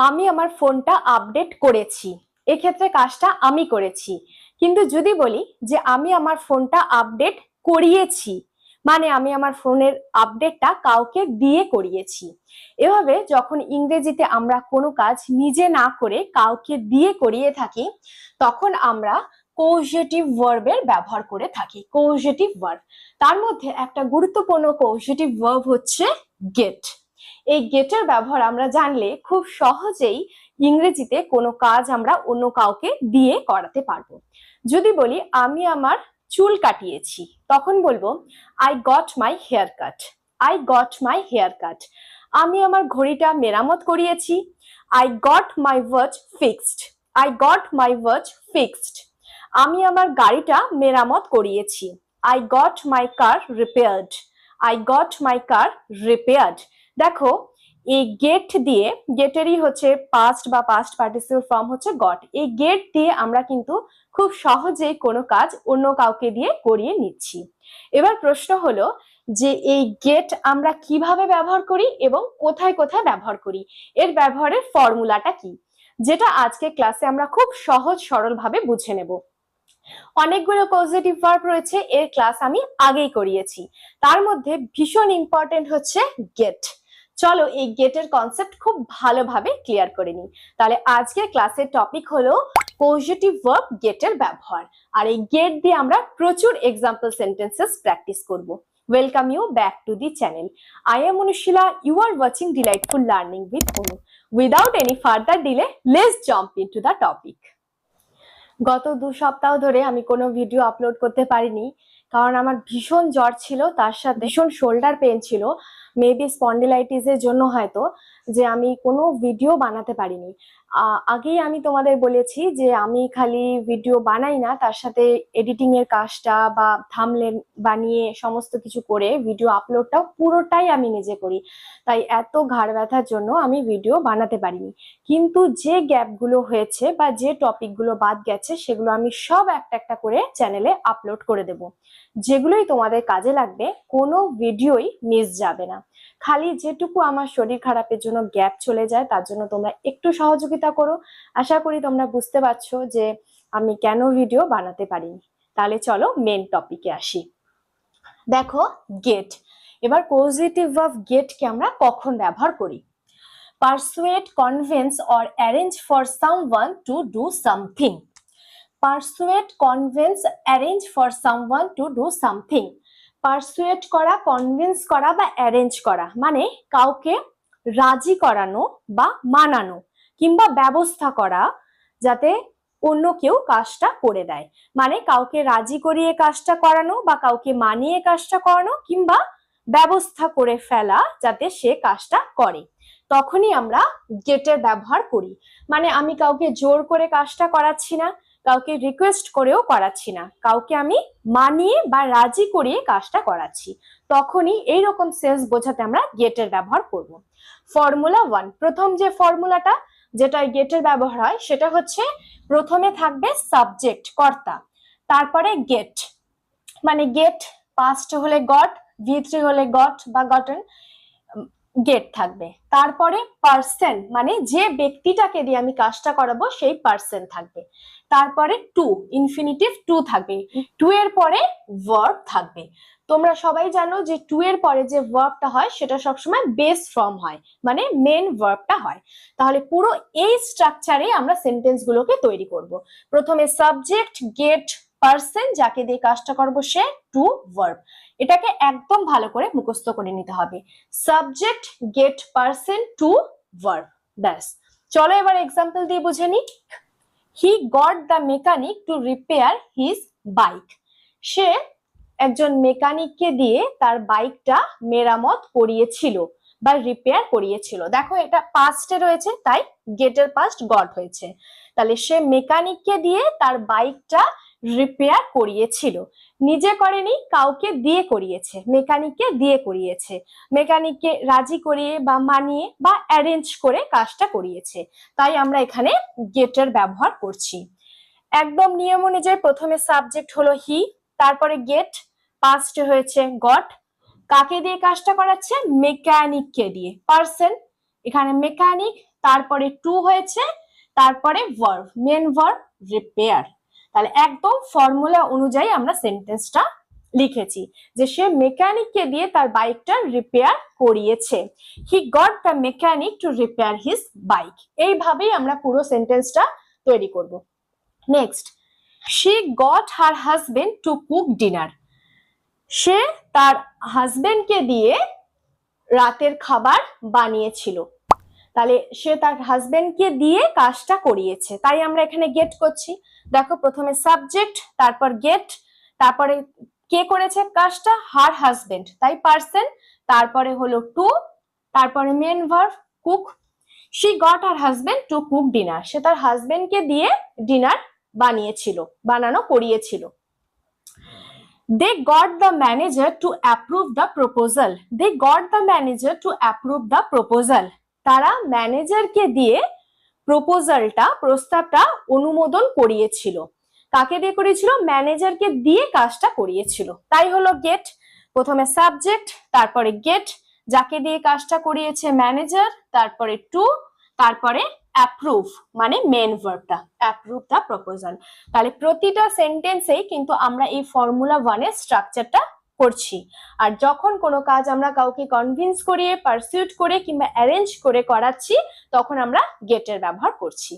আমি আমার ফোনটা আপডেট করেছি, এক্ষেত্রে কাজটা আমি করেছি। কিন্তু যদি বলি যে আমি আমার ফোনটা আপডেট করিয়েছি, মানে আমি আমার ফোনের আপডেটটা কাউকে দিয়ে করিয়েছি। এভাবে যখন ইংরেজিতে আমরা কোনো কাজ নিজে না করে কাউকে দিয়ে করিয়ে থাকি, তখন আমরা কৌজেটিভ ভার্বের ব্যবহার করে থাকি। কৌজেটিভ ভার্ব, তার মধ্যে একটা গুরুত্বপূর্ণ কৌজেটিভ ভার্ব হচ্ছে গেট। এই গেটের ব্যবহার আমরা জানলে খুব সহজেই ইংরেজিতে কোনো কাজ আমরা অন্য কাউকে দিয়ে করাতে পারবো। যদি বলি আমি আমার চুল কাটিয়েছি, তখন বলবো I got my hair cut. I got my hair cut. আমি আমার ঘড়িটা মেরামত করিয়েছি। I got my watch fixed. I got my watch fixed. আমি আমার গাড়িটা মেরামত করিয়েছি। I got my car repaired. I got my car repaired. দেখো, এই গেট দিয়ে, গেটেরই হচ্ছে পাস্ট বা পাস্ট পার্টিসিপল ফর্ম হচ্ছে গট। এই গেট দিয়ে আমরা কিন্তু খুব সহজেই কোনো কাজ অন্য কাউকে দিয়ে করিয়ে নিচ্ছি। এবার প্রশ্ন হলো যে এই গেট আমরা কিভাবে ব্যবহার করি এবং কোথায় কোথায় ব্যবহার করি, এর ব্যবহারের ফর্মুলাটা কি, যেটা আজকে ক্লাসে আমরা খুব সহজ সরল ভাবে বুঝে নেব। অনেকগুলো পজিটিভ ভার্ব রয়েছে, এর ক্লাস আমি আগেই করিয়েছি। তার মধ্যে ভীষণ ইম্পর্টেন্ট হচ্ছে গেট। চলো এই গেটের কনসেপ্ট খুব ভালোভাবে ক্লিয়ার করে নিই। তাহলে আজকের ক্লাসের টপিক হলো পজিটিভ ভার্ব গেটের ব্যবহার। আর এই গেট দিয়ে আমরা প্রচুর এক্সাম্পল সেন্টেন্সেস প্র্যাকটিস করব। Welcome you back to the channel. I am Anushila. You are watching Delightful Learning with Anu. Without any further delay, let's jump into the topic. গত 2 সপ্তাহ ধরে আমি কোনো ভিডিও আপলোড করতে পারিনি, কারণ আমার ভীষণ জ্বর ছিল, তার সাথে ভীষণ শোল্ডার পেন ছিল। মেবি স্পন্ডিলাইটিসের জন্য হয়তো যে আমি কোনো ভিডিও বানাতে পারিনি। আগেই আমি তোমাদের বলেছি যে আমি খালি ভিডিও বানাই না, তার সাথে এডিটিং এর কাজটা বা থাম্বনেল বানিয়ে সমস্ত কিছু করে ভিডিও আপলোডটাও পুরোটাই আমি নিজে করি। তাই এত ঘাড় ব্যথার জন্য আমি ভিডিও বানাতে পারিনি। কিন্তু যে গ্যাপগুলো হয়েছে বা যে টপিকগুলো বাদ গেছে, সেগুলো আমি সব একটা একটা করে চ্যানেলে আপলোড করে দেব। যেগুলোই তোমাদের কাজে লাগবে, কোনো ভিডিওই মিস যাবে না। খালি যেটুকু আমার শরীর খারাপের জন্য গ্যাপ চলে যায়, তার জন্য তোমরা একটু সহযোগিতা করো। আশা করি তোমরা বুঝতে পারছো যে আমি কেন ভিডিও বানাতে পারিনি। তাহলে চলো মেন টপিকে আসি। দেখো, গেট। এবার পজিটিভ ভার্ব গেটকে আমরা কখন ব্যবহার করি? Persuade, convince or arrange for someone to do something. Persuade, convince, arrange for someone to do something. Persuade করা, convince করা বা arrange করা মানে কাউকে রাজি করানো বা মানানো কিংবা ব্যবস্থা করা যাতে অন্য কেউ কাজটা করে দেয়। মানে কাউকে রাজি করিয়ে কাজটা করানো বা কাউকে মানিয়ে কাজটা করানো কিংবা ব্যবস্থা করে ফেলা যাতে সে কাজটা করে, তখনই আমরা গেটের ব্যবহার করি। মানে আমি কাউকে জোর করে কাজটা করাচ্ছি না, কাউকে রিকোয়েস্ট করেও করাচ্ছি না, কাউকে আমি মানিয়ে বা রাজি করিয়ে কাজটা করাচ্ছি, তখনই এইরকম সেন্স বোঝাতে আমরা গেটের ব্যবহার করব। ফর্মুলা 1, প্রথম যে ফর্মুলাটা যেটা গেটের ব্যবহার হয় সেটা হচ্ছে প্রথমে থাকবে সাবজেক্ট, কর্তা, তারপরে গেট। মানে গেট পাস্ট হলে গট, V3 হলে গট বা গটন, গেট থাকবে। তারপরে পার্সন, মানে যে ব্যক্তিটাকে দিয়ে আমি কাজটা করাবো সেই পার্সন থাকবে। তারপরে টু, ইনফিনিটিভ টু থাকবে। টু এর পরে ভার্ব থাকবে। তোমরা সবাই জানো যে টু এর পরে যে ভার্বটা হয় সেটা সবসময় বেস ফর্ম হয়, মানে মেন ভার্বটা হয়। তাহলে পুরো এই স্ট্রাকচারে আমরা সেন্টেন্স গুলোকে তৈরি করব। প্রথমে সাবজেক্ট, গেট, পার্সন, যাকে দিয়ে কাজটা করবো সে, টু, ভার্ব। এটাকে একদম ভালো করে মুখস্থ করে নিতে হবে। Subject, get, person, to, verb, ব্যাস। চলো এবার এক্সাম্পল দিয়ে বুঝে নি। He got the mechanic to repair his bike. সে একজন মেকানিককে দিয়ে তার বাইকটা মেরামত করিয়েছিল বা রিপেয়ার করিয়েছিল। দেখো এটা পাস্টে রয়েছে, তাই গেটের পাস্ট গট হয়েছে। তাহলে সে মেকানিককে দিয়ে তার বাইকটা রিপেয়ার করিয়েছিল। নিজে করেনি, কাউকে দিয়ে করিয়েছে, মেকানিককে দিয়ে করিয়েছে, মেকানিককে রাজি করিয়ে বা মানিয়ে বা অ্যারেঞ্জ করে কাজটা করিয়েছে। তাই আমরা এখানে গেটের ব্যবহার করছি। একদম নিয়ম অনুযায়ী প্রথমে সাবজেক্ট হলো হি, তারপরে গেট, পাস্ট হয়েছে গট, কাকে দিয়ে কাজটা করাচ্ছে? মেকানিককে দিয়ে। পার্সন, এখানে মেকানিক, তারপরে টু হয়েছে, তারপরে ভার্ব, মেন ভার্ব রিপেয়ার। তাহলে একদম ফর্মুলা অনুযায়ী আমরা সেন্টেন্সটা লিখেছি যে সে মেকানিককে দিয়ে তার বাইকটা রিপেয়ার করিয়েছে। হি got the mechanic to repair his bike. এইভাবেই আমরা পুরো সেন্টেন্সটা তৈরি করব। Next, she got her husband to cook dinner. সে তার হাজবেন্ডকে দিয়ে রাতের খাবার বানিয়েছিল। তাহলে সে তার হাজবেন্ডকে দিয়ে কাজটা করিয়েছে, তাই আমরা এখানে গেট করছি। দেখো প্রথমে সাবজেক্ট, তারপর গেট, তারপরে কে করেছে কাজটা, হার হাজবেন্ড, তাই পার্সন, তারপরে হলো টু, তারপরে main verb cook. she got her husband to cook dinner. সে তার হাজবেন্ডকে দিয়ে ডিনার বানিয়েছিল, বানানো করিয়েছিল। they got the manager to approve the proposal. they got the manager to approve the proposal. তারা ম্যানেজারকে দিয়ে প্রপোজালটা, প্রস্তাবটা অনুমোদন করিয়েছিল। কাকে দিয়ে করিয়েছিল, ম্যানেজারকে দিয়ে কাজটা করিয়েছিল, তাই হলো গেট। প্রথমে সাবজেক্ট, তারপরে গেট, যাকে দিয়ে কাজটা করিয়েছে ম্যানেজার, তারপরে টু, তারপরে অ্যাপ্রুভ মানে মেন ভার্বটা, অ্যাপ্রুভ দ্য প্রপোজাল। তাহলে প্রতিটা সেন্টেন্সেই কিন্তু আমরা এই ফর্মুলা 1 এর স্ট্রাকচারটা করছি। আর যখন কোনো কাজ আমরা কাউকে কনভিন্স করিয়ে, পারসিউট করে কিংবা অ্যারেঞ্জ করে করাচ্ছি, তখন আমরা গেটের ব্যবহার করছি।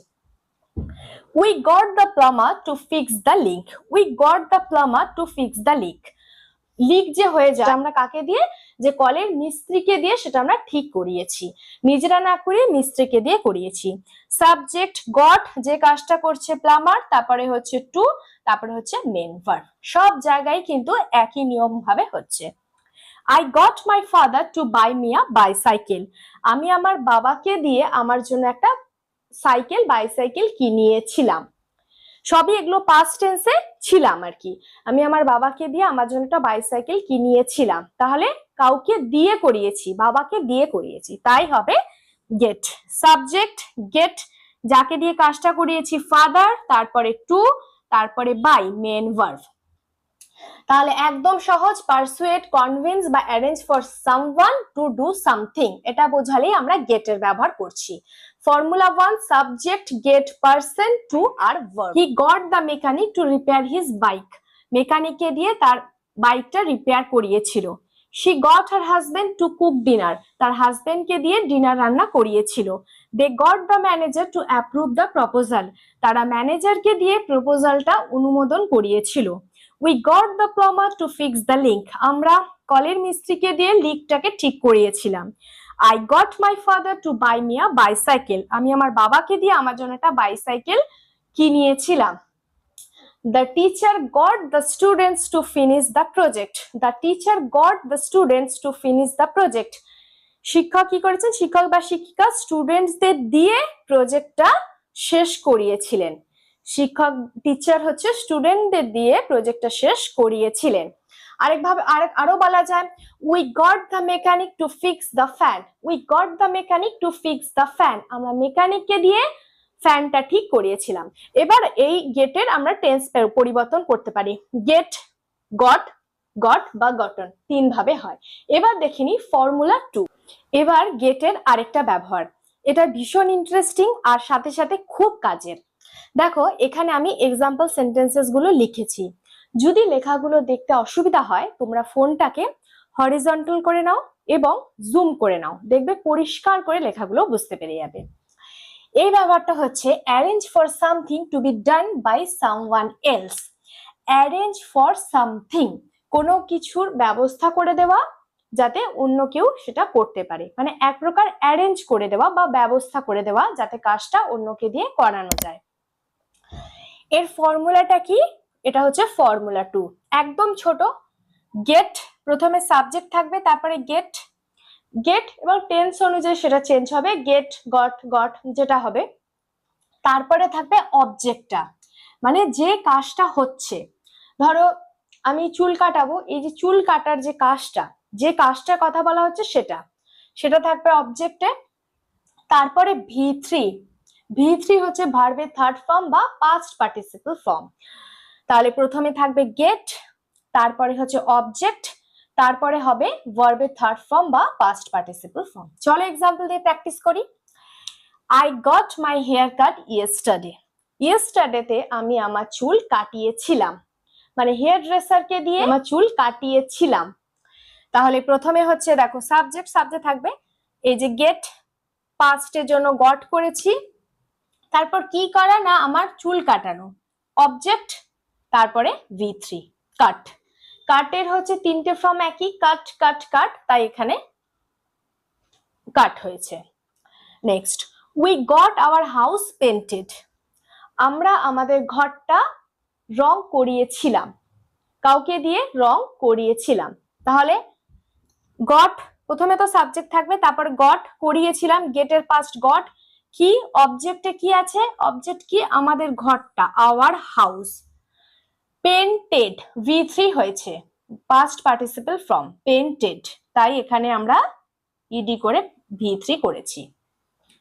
We got the plumber to fix the leak. We got the plumber to fix the leak. Leak যে হয়ে যায় আমরা কাকে দিয়ে, যে কলের মিস্ত্রিকে দিয়ে সেটা আমরা ঠিক করিয়েছি, নিজেরা না করে মিস্ত্রিকে দিয়ে করিয়েছি। সাবজেক্ট গট, যে কাজটা করছে প্লাম্বার, তারপরে হচ্ছে টু, তারপরে হচ্ছে মেন ভার্ব। সব জায়গায় কিন্তু একই নিয়ম ভাবে হচ্ছে। I got my father to buy me a bicycle. আমি আমার বাবাকে দিয়ে আমার জন্য একটা সাইকেল, বাইসাইকেল কিনিয়েছিলাম। সবই এগুলো পাস্ট টেন্সে ছিলাম আর কি। আমি আমার বাবাকে দিয়ে আমার জন্য একটা বাইসাইকেল কিনিয়েছিলাম, তাহলে কাউকে দিয়ে করিয়েছি, বাবাকে দিয়ে করিয়েছি, তাই হবে গেট। সাবজেক্ট গেট, যাকে দিয়ে কাজটা করিয়েছি ফাদার, তারপরে টু, তারপরে বাই, মেন ভার্ব। তাহলে একদম সহজ, পারসুয়েট, কনভিন্স বা arrange for someone to do something, এটা বোঝালেই আমরা গেটের ব্যবহার করছি। Formula 1, subject get person to আর verb. He got the mechanic to repair his bike. মেকানিককে দিয়ে তার বাইকটা রিপেয়ার করিয়েছিল। She got her husband to cook dinner. তার হাজবেন্ডকে দিয়ে ডিনার রান্না করিয়েছিল। They got the manager to approve the proposal. তারা ম্যানেজারকে দিয়ে প্রপোজালটা অনুমোদন করিয়েছিল। We got the plumber to fix the leak. আমরা কলের মিস্ত্রিকে দিয়ে লিকটাকে ঠিক করিয়েছিলাম। I got my father to buy me a bicycle. আমি আমার বাবাকে দিয়ে আমার জন্য একটা bicycle কিনিয়েছিলাম। The teacher got the students to finish the project. The teacher got the students to finish the project. শিক্ষক কি করেছেন, শিক্ষক বা শিক্ষিকা স্টুডেন্টসদের দিয়ে প্রজেক্টটা শেষ করিয়েছিলেন। শিক্ষক টিচার হচ্ছে স্টুডেন্টদের দিয়ে প্রজেক্টটা শেষ করিয়েছিলেন। আরেকভাবে আরো বলা যায়, we got the mechanic to fix the fan. We got the mechanic to fix the fan. আমরা মেকানিককে দিয়ে ফ্যানটা ঠিক করিয়েছিলাম। এবার এই গেটের আমরা টেন্স পরিবর্তন করতে পারি। গেট, গট, গট বা গটন, 3 ভাবে হয়। এবার দেখিনি ফর্মুলা 2। এবার গেটের আরেকটা ব্যবহার, এটা ভীষণ ইন্টারেস্টিং আর সাথে সাথে খুব কাজের। দেখো এখানে আমি এক্সাম্পল সেন্টেন্সেস গুলো লিখেছি। যদি লেখাগুলো দেখতে অসুবিধা হয়, তোমরা ফোনটাকে হরিজন্টাল করে নাও এবং জুম করে নাও, দেখবে পরিষ্কার করে লেখাগুলো বুঝতে পেরে যাবে। এই ব্যাপারটা হচ্ছে arrange for something to be done by someone else. Arrange for something, কোনো কিছুর ব্যবস্থা করে দেওয়া যাতে অন্য কেউ সেটা করতে পারে, মানে এক প্রকার অ্যারেঞ্জ করে দেওয়া বা ব্যবস্থা করে দেওয়া যাতে কাজটা অন্যকে দিয়ে করানো যায়। এর ফর্মুলাটা কি, এটা হচ্ছে ফর্মুলা 2, একদম ছোট। গেট, প্রথমে সাবজেক্ট থাকবে, তারপরে গেট, গেট এবং টেন্স অনুযায়ী সেটা চেঞ্জ হবে, গেট, গট, গট যেটা হবে। তারপরে থাকবে অবজেক্টটা, মানে যে কাজটা হচ্ছে। ধরো আমি চুল কাটাবো, এই যে চুল কাটার যে কাজটা, যে কাজটার কথা বলা হচ্ছে সেটা থাকবে অবজেক্টে। তারপরে V3, V3 হচ্ছে ভার্বের থার্ড ফর্ম বা পাস্ট পার্টিসিপল ফর্ম। তাহলে প্রথমে থাকবে গেট, তারপরে হচ্ছে অবজেক্ট, তারপরে হবে ভার্বের থার্ড ফর্ম বা পাস্ট পার্টিসিপল ফর্ম। চলো এক্সাম্পল দিয়ে প্র্যাকটিস করি। I got my hair cut yesterday. ইয়েস্টারডেতে আমি আমার চুল কাটিয়েছিলাম, মানে হেয়ার ড্রেসারকে দিয়ে আমার চুল কাটিয়েছিলাম। তাহলে প্রথমে হচ্ছে দেখো সাবজেক্ট থাকবে, এই যে গেট পাস্টের জন্য গট করেছি, তারপর কি করা না আমার চুল কাটানো, অবজেক্ট, তারপরে V3 কাট। কাটের হচ্ছে তিনটে ফর্ম একই, কাট কাট কাট, তাই এখানে কাট হয়েছে। Next, we got our house painted. আমরা আমাদের ঘরটা রং করিয়েছিলাম, কাউকে দিয়ে রং করিয়েছিলাম। তাহলে গট প্রথমে তো সাবজেক্ট থাকবে, তারপর গট করিয়েছিলাম, গেটের পাস্ট গট, কি অবজেক্টে কি আছে, অবজেক্ট কি আমাদের ঘরটা, আওয়ার হাউস। পেন্টেড V3 হয়েছে, পাস্ট পার্টিসিপল ফর্ম পেন্টেড, তাই এখানে আমরা ইডি করে V3 করেছি।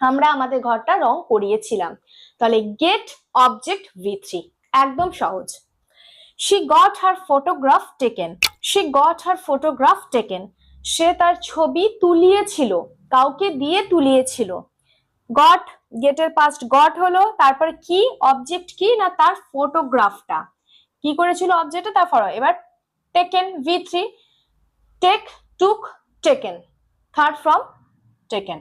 আমরা আমাদের ঘরটা রং করিয়েছিলাম, তাহলে গেট অবজেক্ট V3, একদম সহজ। she got her photograph taken, she got her photograph taken, সে তার ছবি তুলিয়েছিল, কাউকে দিয়ে তুলিয়েছিল। গট গেটের পাস্ট গট হলো, তারপর কি অবজেক্ট কি না তার ফটোগ্রাফটা, কি করেছিল অবজেক্টে, তারপর এবার taken V3, take took taken, third form taken.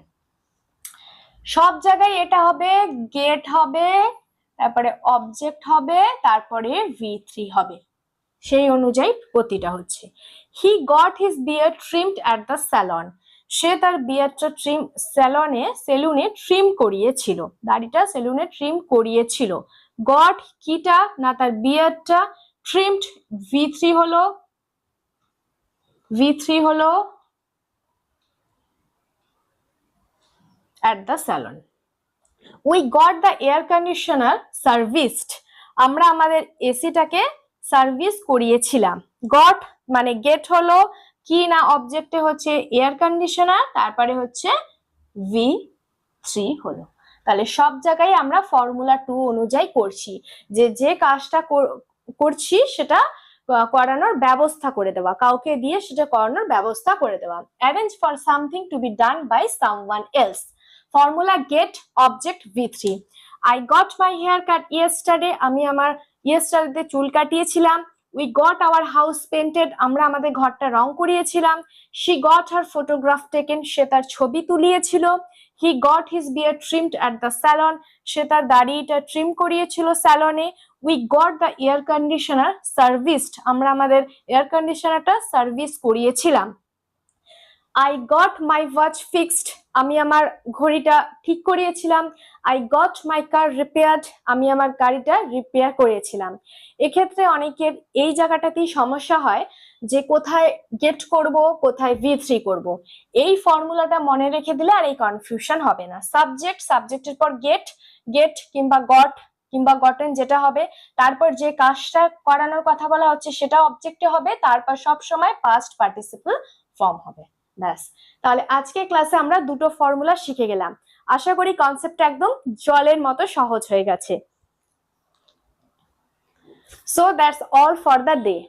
সব জায়গায় এটা হবে, গেট হবে, তারপরে অবজেক্ট হবে, তারপরে V3 হবে, সেই অনুযায়ী প্রতিটা হচ্ছে। He got his beard trimmed at the salon, সে তার বিয়ারটা সেলুনে ট্রিম করিয়েছিল, দাড়িটা সেলুনে ট্রিম করিয়েছিল। গট কিটা না তার বিয়ারটা, ট্রিমড V3 হলো at the salon. We got the air conditioner serviced, আমরা আমাদের এসিটাকে সার্ভিস করিয়েছিলাম। গট মানে গেট হলো, কি না অবজেক্টে হচ্ছে এয়ার কন্ডিশনার, তারপরে হচ্ছে V3 হলো। তাহলে সব জায়গায় আমরা ফর্মুলা 2 অনুযায়ী করছি, যে কাজটা করছি সেটা করানোর ব্যবস্থা করে দেওয়া, কাউকে দিয়ে সেটা করানোর ব্যবস্থা করে দেওয়া। Arrange for something to be done by someone else, formula get object V3। I got my hair cut yesterday, আমি আমার ইয়েস্টারডে চুল কাটিয়েছিলাম। We got our house painted, আমরা আমাদের ঘরটা রং করিয়েছিলাম। She got her photograph taken, সে তার ছবি তুলিয়েছিল। He got his beard trimmed at the salon, সে তার দাড়িটা ট্রিম করিয়েছিল স্যালনে। We got the air conditioner serviced, আমরা আমাদের এয়ার কন্ডিশনারটা সার্ভিস করিয়েছিলাম। I got my watch fixed, আমি আমার ঘড়িটা ঠিক করিয়েছিলাম। I got my car repaired, আমি আমার গাড়িটা রিপেয়ার করেছিলাম। এক্ষেত্রে অনেকের এই জায়গাটাতেই সমস্যা হয় যে কোথায় গেট করব, কোথায় V3 করব। এই ফর্মুলাটা মনে রেখে দিলে আর এই কনফিউশন হবে না। সাবজেক্টের পর গেট কিংবা গটেন যেটা হবে, তারপর যে কাজটা করানোর কথা বলা হচ্ছে সেটা অবজেক্টে হবে, তারপর সব সময় পাস্ট পার্টিসিপল ফর্ম হবে। ব্যাস, তাহলে আজকে ক্লাসে আমরা দুটো ফর্মুলা শিখে গেলাম। আশা করি কনসেপ্টটা একদম জলের মতো সহজ হয়ে গেছে। So that's all for the day.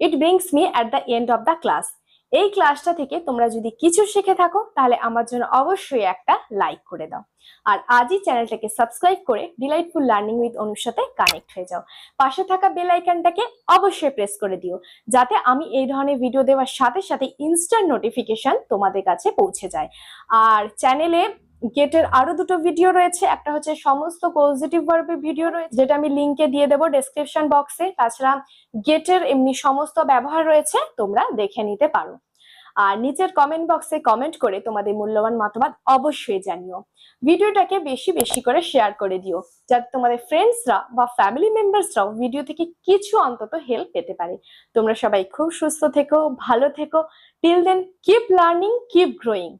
It brings me at the end of the class. এই ক্লাসটা থেকে তোমরা যদি কিছু শিখে থাকো তাহলে আমার জন্য অবশ্যই একটা লাইক করে দাও, আর আজই চ্যানেলটাকে সাবস্ক্রাইব করে ডিলাইটফুল লার্নিং উইথ অনুর সাথে কানেক্ট হয়ে যাও। পাশে থাকা বেল আইকনটাকে অবশ্যই প্রেস করে দিও, যাতে আমি এই ধরনের ভিডিও দেওয়ার সাথে সাথে ইনস্ট্যান্ট নোটিফিকেশন তোমাদের কাছে পৌঁছে যায়। আর চ্যানেলে গেটের আরো দুটো ভিডিও রয়েছে, একটা হচ্ছে সমস্ত পজিটিভ ভার্বের ভিডিও রয়েছে, যেটা আমি লিংকে দিয়ে দেবো ডেসক্রিপশন বক্সে। তাছাড়া গেটের এমনি সমস্ত ব্যবহার রয়েছে, তোমরা দেখে নিতে পারো। আর নিচের কমেন্ট বক্সে কমেন্ট করে তোমাদের মূল্যবান মতামত অবশ্যই জানিও। ভিডিওটাকে বেশি বেশি করে শেয়ার করে দিও, যাতে তোমাদের ফ্রেন্ডসরা বা ফ্যামিলি মেম্বার্সরাও ভিডিও থেকে কিছু অন্তত হেল্প পেতে পারে। তোমরা সবাই খুব সুস্থ থেকো, ভালো থেকো। Till then, keep learning, keep growing.